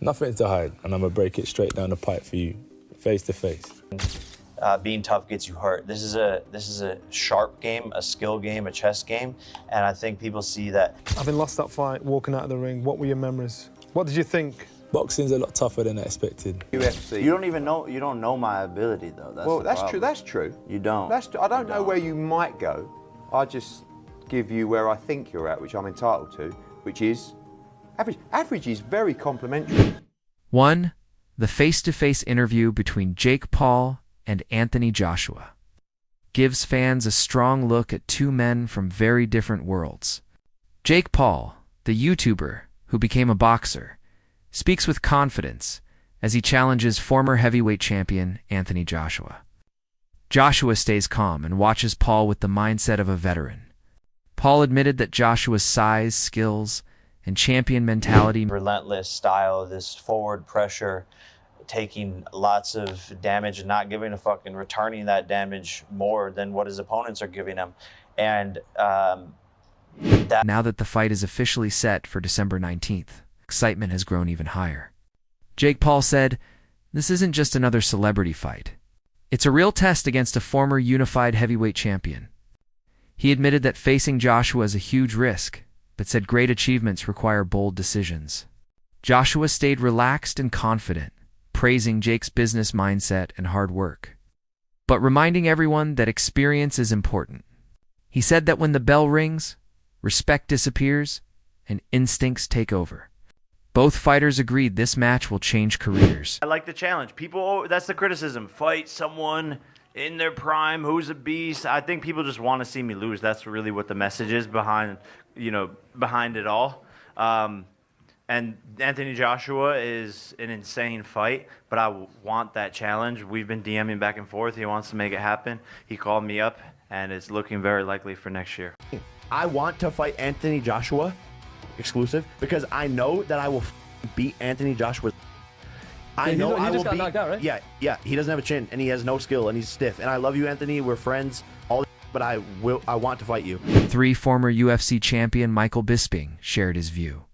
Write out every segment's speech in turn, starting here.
Nothing to hide, and I'm gonna break it straight down the pipe for you, face to face. Being tough gets you hurt. This is a sharp game, a skill game, a chess game, and I think people see that. Having lost that fight, walking out of the ring, what were your memories? What did you think? Boxing's a lot tougher than I expected. UFC. You don't know my ability though. That's true. That's true. You don't. I don't know where you might go. I just give you where I think you're at, which I'm entitled to, which is average. Average is very complimentary. 1. The face-to-face interview between Jake Paul and Anthony Joshua gives fans a strong look at two men from very different worlds. Jake Paul, the YouTuber who became a boxer, speaks with confidence as he challenges former heavyweight champion Anthony Joshua. Joshua stays calm and watches Paul with the mindset of a veteran. Paul admitted that Joshua's size, skills, and champion mentality, Relentless style, this forward pressure, taking lots of damage and not giving a fuck and returning that damage more than what his opponents are giving him. And now that the fight is officially set for December 19th, excitement has grown even higher. Jake Paul said, "This isn't just another celebrity fight. It's a real test against a former unified heavyweight champion." He admitted that facing Joshua is a huge risk, but said great achievements require bold decisions. Joshua stayed relaxed and confident, praising Jake's business mindset and hard work, but reminding everyone that experience is important. He said that when the bell rings, respect disappears and instincts take over. Both fighters agreed this match will change careers. I like the challenge. People, that's the criticism. Fight someone in their prime who's a beast. I think people just want to see me lose. That's really what the message is behind it all. And Anthony Joshua is an insane fight, but I want that challenge. We've been DMing back and forth. He wants to make it happen. He called me up, and it's looking very likely for next year. I want to fight Anthony Joshua exclusive because I know that I will beat Anthony Joshua. I know I will beat. Knocked out, right? Yeah. He doesn't have a chin and he has no skill and he's stiff. And I love you, Anthony. We're friends. But I want to fight you. 3. Former UFC champion Michael Bisping shared his view,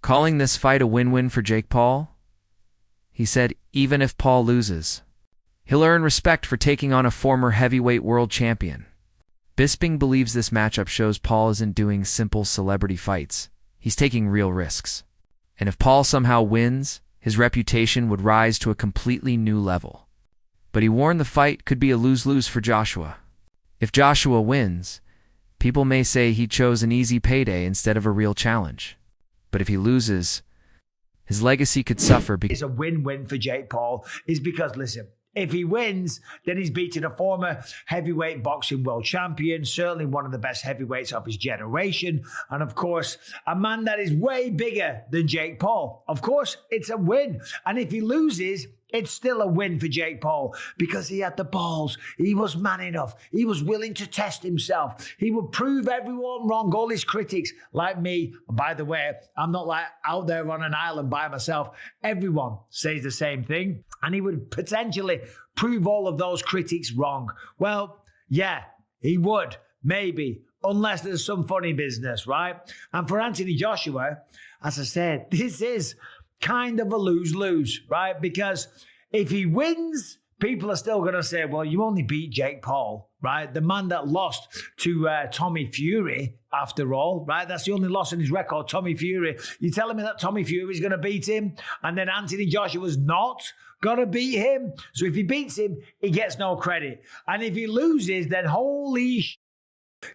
calling this fight a win-win for Jake Paul. He said, even if Paul loses, he'll earn respect for taking on a former heavyweight world champion. Bisping believes this matchup shows Paul isn't doing simple celebrity fights. He's taking real risks. And if Paul somehow wins, his reputation would rise to a completely new level. But he warned the fight could be a lose-lose for Joshua. If Joshua wins, people may say he chose an easy payday instead of a real challenge. But if he loses, his legacy could suffer. It's a win-win for Jake Paul is because, listen, if he wins, then he's beaten a former heavyweight boxing world champion, certainly one of the best heavyweights of his generation, and of course, a man that is way bigger than Jake Paul. Of course, it's a win. And if he loses, it's still a win for Jake Paul because he had the balls. He was man enough. He was willing to test himself. He would prove everyone wrong, all his critics, like me. By the way, I'm not like out there on an island by myself. Everyone says the same thing. And he would potentially prove all of those critics wrong. Well, yeah, he would, maybe, unless there's some funny business, right? And for Anthony Joshua, as I said, this is kind of a lose-lose, right? Because if he wins, people are still going to say, well, you only beat Jake Paul, right? The man that lost to Tommy Fury, after all, right? That's the only loss in his record, Tommy Fury. You're telling me that Tommy Fury is going to beat him and then Anthony Joshua's not going to beat him? So if he beats him, he gets no credit. And if he loses, then holy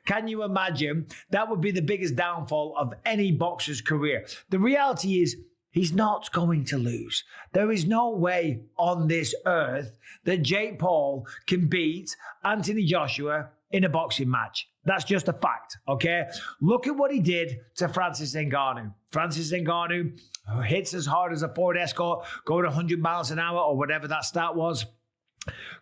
can you imagine? That would be the biggest downfall of any boxer's career. The reality is, he's not going to lose. There is no way on this earth that Jake Paul can beat Anthony Joshua in a boxing match. That's just a fact, okay? Look at what he did to Francis Ngannou. Francis Ngannou hits as hard as a Ford Escort, going 100 miles an hour or whatever that stat was.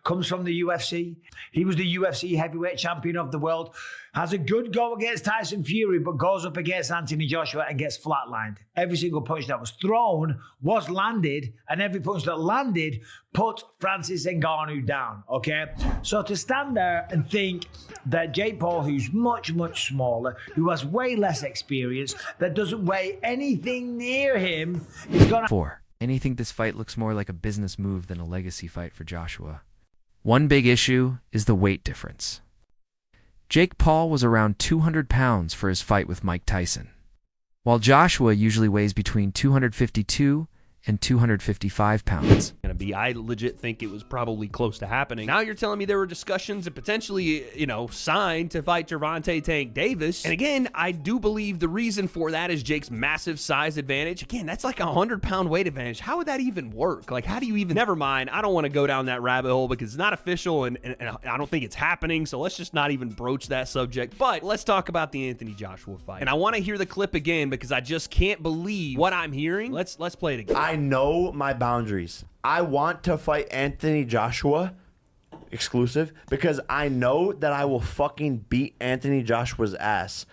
Comes from the UFC. He was the UFC heavyweight champion of the world. Has a good go against Tyson Fury, but goes up against Anthony Joshua and gets flatlined. Every single punch that was thrown was landed, and every punch that landed put Francis Ngannou down, okay? So to stand there and think that Jake Paul, who's much, much smaller, who has way less experience, that doesn't weigh anything near him, is going to... 4. and he think this fight looks more like a business move than a legacy fight for Joshua. One big issue is the weight difference. Jake Paul was around 200 pounds for his fight with Mike Tyson, while Joshua usually weighs between 252 and 255 pounds. I legit think it was probably close to happening. Now you're telling me there were discussions and potentially, signed to fight Gervonta Tank Davis. And again, I do believe the reason for that is Jake's massive size advantage. Again, that's like a 100-pound weight advantage. How would that even work? Like, how do you even... Never mind. I don't want to go down that rabbit hole because it's not official and I don't think it's happening. So let's just not even broach that subject. But let's talk about the Anthony Joshua fight. And I want to hear the clip again because I just can't believe what I'm hearing. Let's play it again. I know my boundaries. I want to fight Anthony Joshua exclusive because I know that I will fucking beat Anthony Joshua's ass.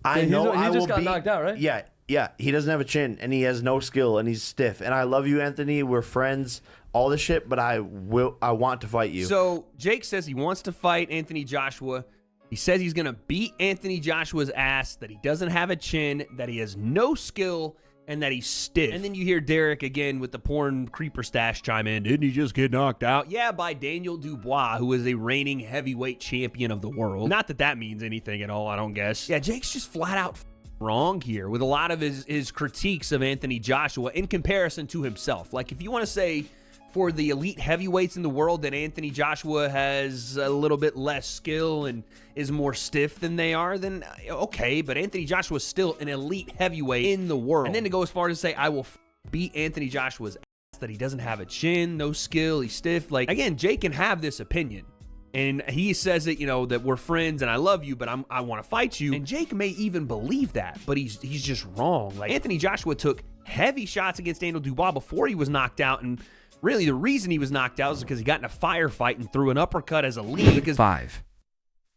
I know I will just got beat, knocked out, right? Yeah. He doesn't have a chin and he has no skill and he's stiff. And I love you, Anthony. We're friends, all this shit, but I want to fight you. So Jake says he wants to fight Anthony Joshua. He says he's going to beat Anthony Joshua's ass, that he doesn't have a chin, that he has no skill, and that he's stiff. And then you hear Derek again with the porn creeper stash chime in. Didn't he just get knocked out? Yeah, by Daniel Dubois, who is a reigning heavyweight champion of the world. Not that that means anything at all, I don't guess. Yeah, Jake's just flat out wrong here with a lot of his critiques of Anthony Joshua in comparison to himself. Like, if you want to say for the elite heavyweights in the world that Anthony Joshua has a little bit less skill and is more stiff than they are, then okay, but Anthony Joshua is still an elite heavyweight in the world. And then to go as far as to say, I will beat Anthony Joshua's ass, that he doesn't have a chin, no skill, he's stiff. Like, again, Jake can have this opinion. And he says that, that we're friends and I love you, but I want to fight you. And Jake may even believe that, but he's just wrong. Like, Anthony Joshua took heavy shots against Daniel Dubois before he was knocked out, and really, the reason he was knocked out is because he got in a firefight and threw an uppercut as a lead. 5.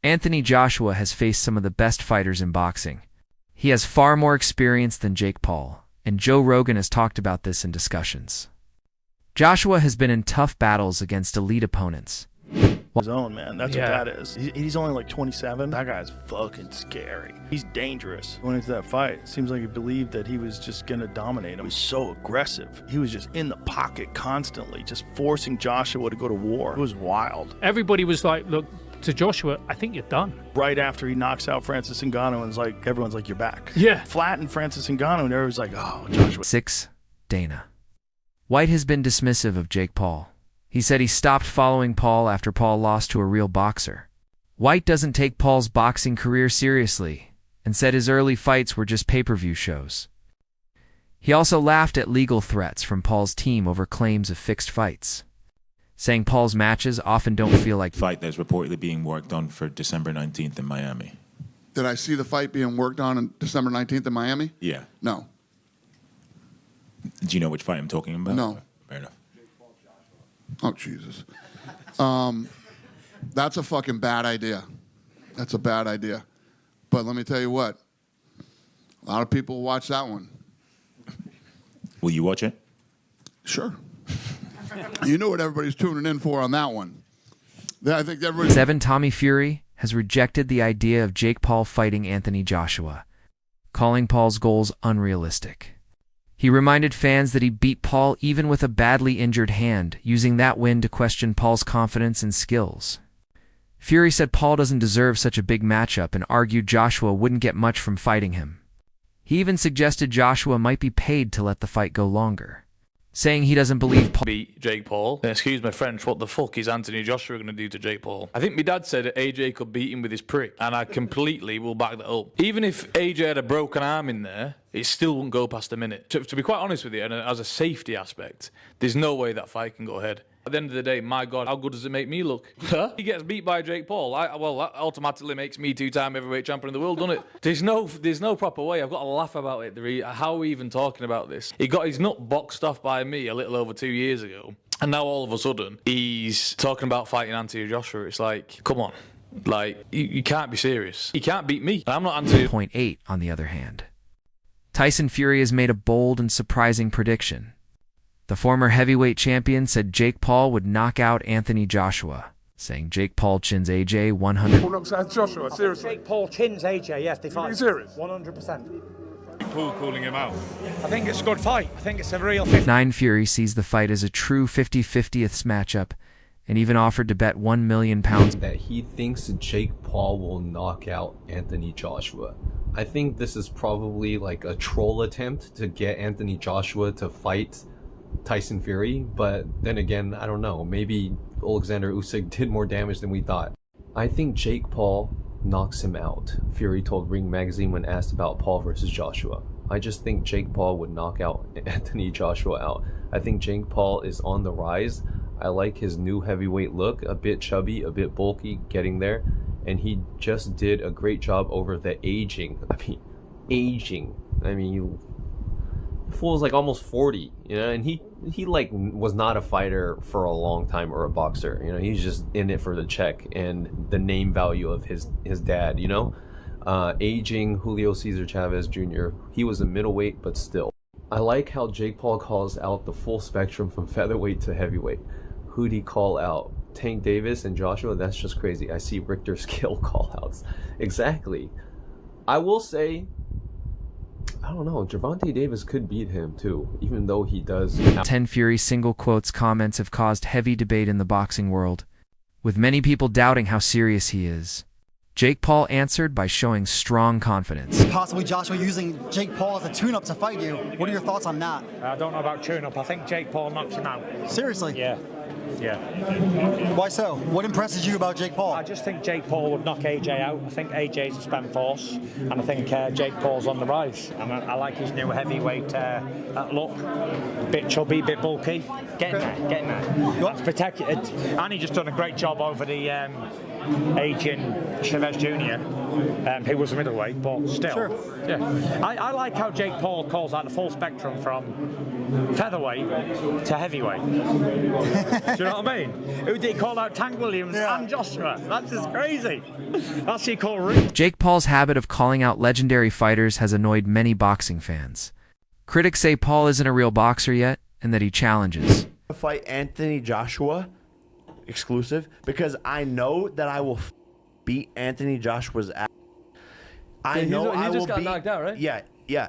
Anthony Joshua has faced some of the best fighters in boxing. He has far more experience than Jake Paul, and Joe Rogan has talked about this in discussions. Joshua has been in tough battles against elite opponents. His own, man. That's what that is. He's only like 27. That guy's fucking scary. He's dangerous. Going into that fight, it seems like he believed that he was just going to dominate him. He was so aggressive. He was just in the pocket constantly, just forcing Joshua to go to war. It was wild. Everybody was like, look, to Joshua, I think you're done. Right after he knocks out Francis Ngannou, and everyone's like, you're back. Yeah. Flattened Francis Ngannou, and everyone's like, oh, Joshua. 6. Dana White has been dismissive of Jake Paul. He said he stopped following Paul after Paul lost to a real boxer. White doesn't take Paul's boxing career seriously and said his early fights were just pay-per-view shows. He also laughed at legal threats from Paul's team over claims of fixed fights, saying Paul's matches often don't feel like fight that's reportedly being worked on for December 19th in Miami. Did I see the fight being worked on December 19th in Miami? Yeah. No. Do you know which fight I'm talking about? No. Fair enough. Oh, Jesus. That's a fucking bad idea. That's a bad idea. But let me tell you what. A lot of people will watch that one. Will you watch it? Sure. You know what everybody's tuning in for on that one. I think everybody... 7. Tommy Fury has rejected the idea of Jake Paul fighting Anthony Joshua, calling Paul's goals unrealistic. He reminded fans that he beat Paul even with a badly injured hand, using that win to question Paul's confidence and skills. Fury said Paul doesn't deserve such a big matchup and argued Joshua wouldn't get much from fighting him. He even suggested Joshua might be paid to let the fight go longer, saying he doesn't believe Paul beat Jake Paul. Excuse my French, what the fuck is Anthony Joshua going to do to Jake Paul? I think my dad said that AJ could beat him with his prick, and I completely will back that up. Even if AJ had a broken arm in there, it still wouldn't go past a minute. To be quite honest with you, and as a safety aspect, there's no way that fight can go ahead. At the end of the day, my God, how good does it make me look? He gets beat by Jake Paul. Well, that automatically makes me 2-time heavyweight champion of the world, doesn't it? There's no proper way. I've got to laugh about it. How are we even talking about this? He got his nut boxed off by me a little over 2 years ago. And now all of a sudden, he's talking about fighting Anthony Joshua. It's like, come on. Like, you can't be serious. He can't beat me. I'm not Anthony. 8. On the other hand, Tyson Fury has made a bold and surprising prediction. The former heavyweight champion said Jake Paul would knock out Anthony Joshua, saying Jake Paul chins AJ 100. Paul knocks out Joshua, seriously? Jake Paul chins AJ, yes, they fight. Are you serious? 100%. Paul calling him out. I think it's a good fight. I think it's a real 9 Fury sees the fight as a true 50-50th matchup and even offered to bet £1 million. That he thinks Jake Paul will knock out Anthony Joshua. I think this is probably like a troll attempt to get Anthony Joshua to fight Tyson Fury, but then again, I don't know. Maybe Alexander Usyk did more damage than we thought. I think Jake Paul knocks him out, Fury told Ring Magazine when asked about Paul versus Joshua. I just think Jake Paul would knock out Anthony Joshua out. I think Jake Paul is on the rise. I like his new heavyweight look, a bit chubby, a bit bulky, getting there, and he just did a great job over the aging. I mean, the fool was like almost 40, you know, and he like was not a fighter for a long time or a boxer, you know. He's just in it for the check and the name value of his dad, you know. Aging Julio Cesar Chavez Jr., he was a middleweight, but still. I like how Jake Paul calls out the full spectrum from featherweight to heavyweight. Who'd he call out? Tank Davis and Joshua? That's just crazy. I see Richter Scale call-outs. Exactly. I will say, I don't know, Gervonta Davis could beat him too, even though he does. 10 Fury single quotes comments have caused heavy debate in the boxing world, with many people doubting how serious he is. Jake Paul answered by showing strong confidence. Possibly Joshua using Jake Paul as a tune-up to fight you. What are your thoughts on that? I don't know about tune-up. I think Jake Paul knocks him out. Seriously? Yeah. Why so? What impresses you about Jake Paul? I just think Jake Paul would knock AJ out. I think AJ's a spent force, and I think Jake Paul's on the rise. I like his new heavyweight look. Bit chubby, bit bulky. Getting there. That's protected. And he just done a great job over the aging Chavez Jr., who was a middleweight, but still. Sure. Yeah. I like how Jake Paul calls out the full spectrum from featherweight to heavyweight. Do you know what I mean? Who did he call out? Tank Williams and Joshua. That's just crazy. That's he called. Jake Paul's habit of calling out legendary fighters has annoyed many boxing fans. Critics say Paul isn't a real boxer yet, and that he challenges. Fight Anthony Joshua exclusive, because I know that I will beat Anthony Joshua's ass. I know he just got knocked out, right? Yeah.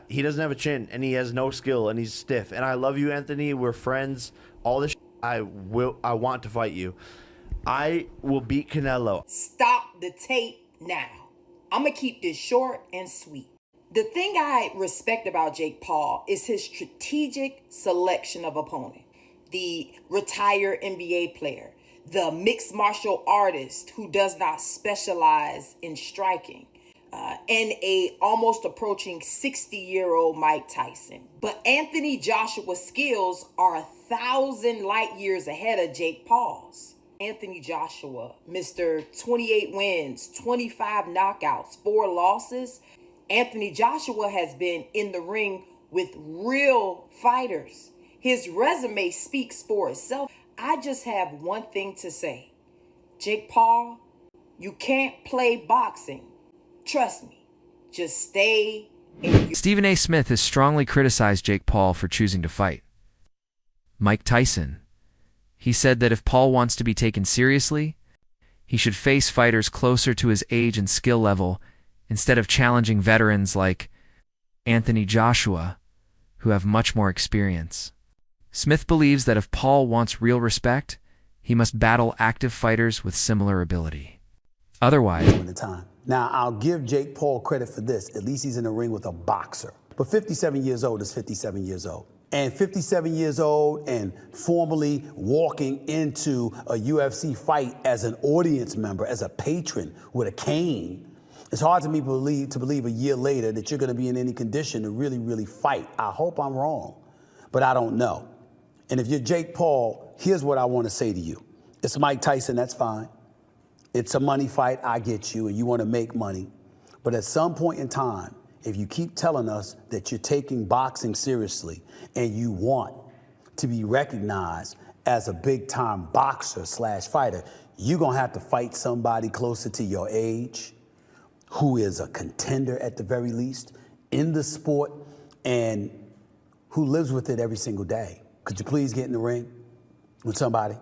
He doesn't have a chin, and he has no skill, and he's stiff. And I love you, Anthony. We're friends. All this I want to fight you. I will beat Canelo. Stop the tape now. I'm going to keep this short and sweet. The thing I respect about Jake Paul is his strategic selection of opponent. The retired NBA player, the mixed martial artist who does not specialize in striking, and a almost approaching 60-year-old Mike Tyson. But Anthony Joshua's skills are 1,000 light years ahead of Jake Paul's. Anthony Joshua, Mr. 28 wins, 25 knockouts, 4 losses. Anthony Joshua has been in the ring with real fighters. His resume speaks for itself. I just have one thing to say. Jake Paul, you can't play boxing. Trust me. Just stay in. Stephen A. Smith has strongly criticized Jake Paul for choosing to fight Mike Tyson. He said that if Paul wants to be taken seriously, he should face fighters closer to his age and skill level instead of challenging veterans like Anthony Joshua, who have much more experience. Smith believes that if Paul wants real respect, he must battle active fighters with similar ability. Otherwise... Now, I'll give Jake Paul credit for this. At least he's in the ring with a boxer. But 57 years old is 57 years old. And 57 years old and formally walking into a UFC fight as an audience member, as a patron with a cane, it's hard to me to believe a year later that you're going to be in any condition to really, really fight. I hope I'm wrong, but I don't know. And if you're Jake Paul, here's what I want to say to you. It's Mike Tyson, that's fine. It's a money fight, I get you, and you want to make money. But at some point in time, if you keep telling us that you're taking boxing seriously and you want to be recognized as a big-time boxer / fighter, you're going to have to fight somebody closer to your age, who is a contender at the very least in the sport and who lives with it every single day. Could you please get in the ring with somebody?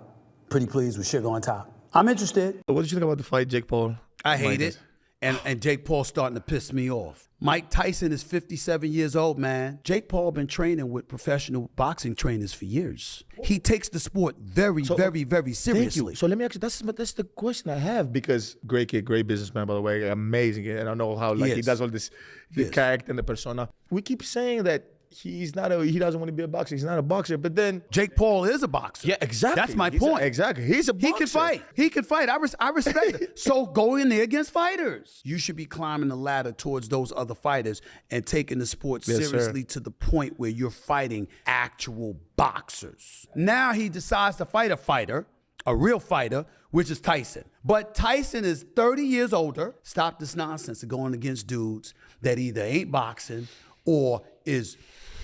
Pretty please with sugar on top. I'm interested. What did you think about the fight, Jake Paul? I hate it. And Jake Paul's starting to piss me off. Mike Tyson is 57 years old, man. Jake Paul been training with professional boxing trainers for years. He takes the sport very seriously. Thank you. So let me ask you, that's the question I have, because great kid, great businessman, by the way, amazing. And I know how he does all this, the character and the persona. We keep saying that he doesn't want to be a boxer. He's not a boxer. But then Jake Paul is a boxer. Yeah, exactly. That's my point. Exactly. He's a boxer. He can fight. I respect it. So go in there against fighters. You should be climbing the ladder towards those other fighters and taking the sport seriously to the point where you're fighting actual boxers. Now he decides to fight a fighter, a real fighter, which is Tyson. But Tyson is 30 years older. Stop this nonsense of going against dudes that either ain't boxing or is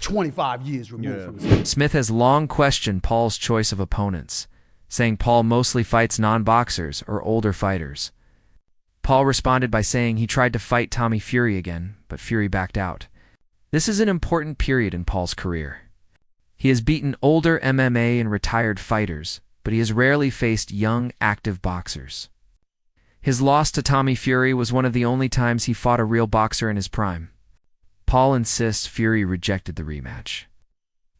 25 years removed from his. Smith has long questioned Paul's choice of opponents, saying Paul mostly fights non-boxers or older fighters. Paul responded by saying he tried to fight Tommy Fury again, but Fury backed out. This is an important period in Paul's career. He has beaten older MMA and retired fighters, but he has rarely faced young, active boxers. His loss to Tommy Fury was one of the only times he fought a real boxer in his prime. Paul insists Fury rejected the rematch.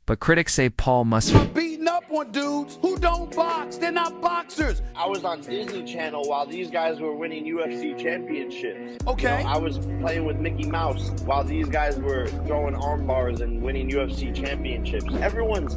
But critics say Paul must... beating up on dudes who don't box. They're not boxers. I was on Disney Channel while these guys were winning UFC championships. Okay. You know, I was playing with Mickey Mouse while these guys were throwing arm bars and winning UFC championships. Everyone's,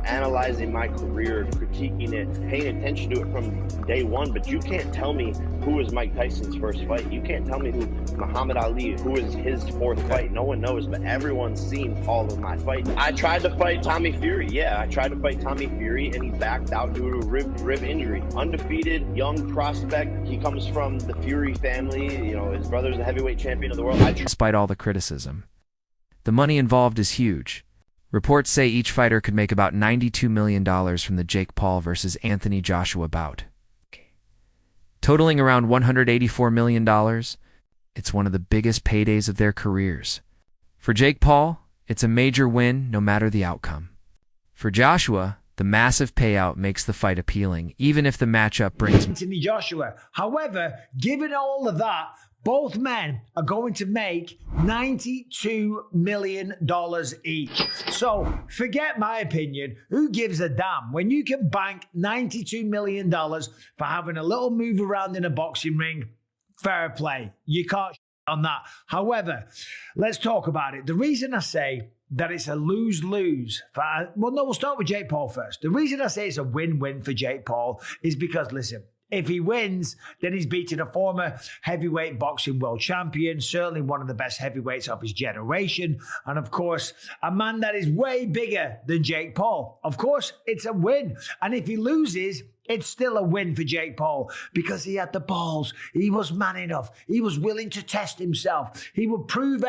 analyzing my career, critiquing it, paying attention to it from day one, but you can't tell me who was Mike Tyson's first fight. You can't tell me who Muhammad Ali, who was his fourth fight. No one knows, but everyone's seen all of my fights. I tried to fight Tommy Fury. Yeah, I tried to fight Tommy Fury, and he backed out due to a rib injury. Undefeated, young prospect. He comes from the Fury family. His brother's the heavyweight champion of the world. Despite all the criticism, the money involved is huge. Reports say each fighter could make about $92 million from the Jake Paul versus Anthony Joshua bout. Totaling around $184 million, it's one of the biggest paydays of their careers. For Jake Paul, it's a major win no matter the outcome. For Joshua, the massive payout makes the fight appealing, even if the matchup brings Anthony Joshua. However, given all of that, both men are going to make $92 million each. So forget my opinion. Who gives a damn? When you can bank $92 million for having a little move around in a boxing ring, fair play. You can't on that. However, let's talk about it. The reason I say that it's a lose-lose we'll start with Jake Paul first. The reason I say it's a win-win for Jake Paul is because, listen, if he wins, then he's beating a former heavyweight boxing world champion, certainly one of the best heavyweights of his generation, and of course, a man that is way bigger than Jake Paul. Of course, it's a win. And if he loses, it's still a win for Jake Paul because he had the balls. He was man enough. He was willing to test himself. He would prove